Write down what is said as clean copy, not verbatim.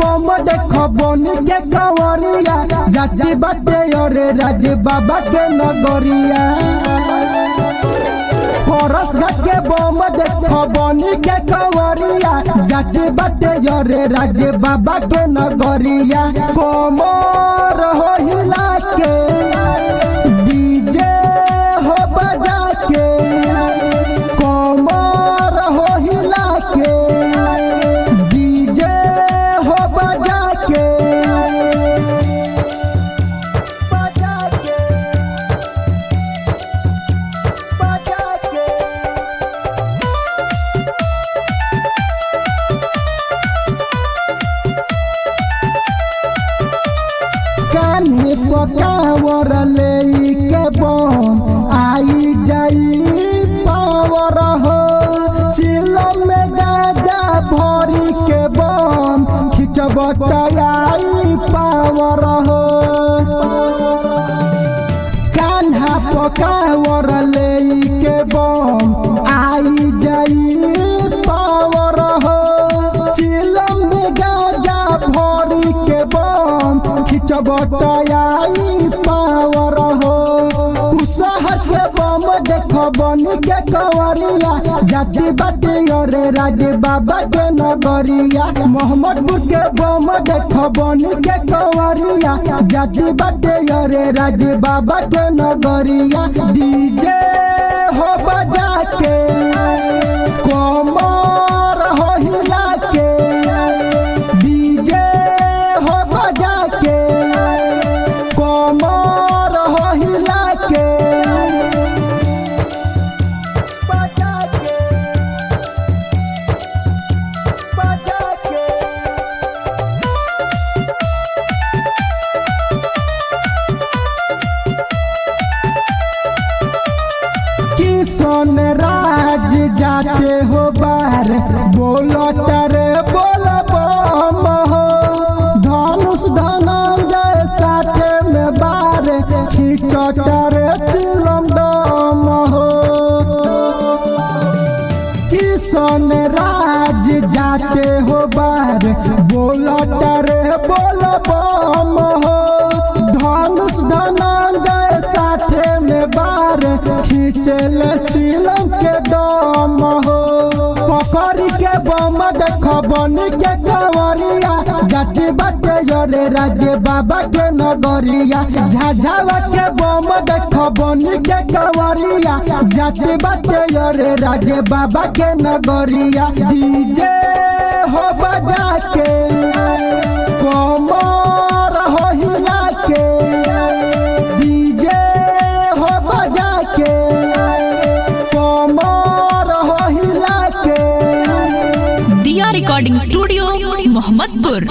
बम देखो बनी के कंवरिया जाति बाटे और राज बाबा के नगरिया। फरस घाट के बम देखो बनी के कंवरिया जाति बाटे और राज बाबा के नगरिया। कमर हो हिला के डीजे हो बजा के, कमर हो हिला के डीजे हो बजा के, बजा के, बजा के। कान्हे पकावर ले के बम आई जाई पावर हो। चिलम में गाजा भरी के बम खिंचब आई पावर हो। कान्हा पकावर ले के बम आई जाई पावर हो। चिलम में गाजा भरी के बम खिंचब आई पावर हो। कुशहर के बम देखो बनी के कंवरिया जाति बाटे और राज बाबा के नगरिया। मोहम्मदपुर के बम देखो बनी के कंवरिया जाति बाटे और राज बाबा के नगरिया। डीजे हो बजा के, कमर हो हिला के, डीजे हो बजा के, कमर हो हिला के, बजा के, बजा के। किशन राज जाते हो बार बोलो तारे बोल बम हो। धनुष धनंजय साथे में बार खींचो तारे चिलम दम हो। किशन राज जाते हो बार बोलो तारे बोल बम हो। धनुष धनंजय साथे में बार खींचल चिलम के दम हो। पकड़ी के बम देखो बनी के कंवरिया जाति बाटे और राज बाबा के नगरिया। झाझावा के बम देखो बनी के कंवरिया जाति बाटे और राज बाबा के नगरिया। डीजे हो बजा के, कमर हो हिला के, डीजे हो बजा के, कमर हो हिला के। दिया रिकॉर्डिंग स्टूडियो मोहम्मदपुर।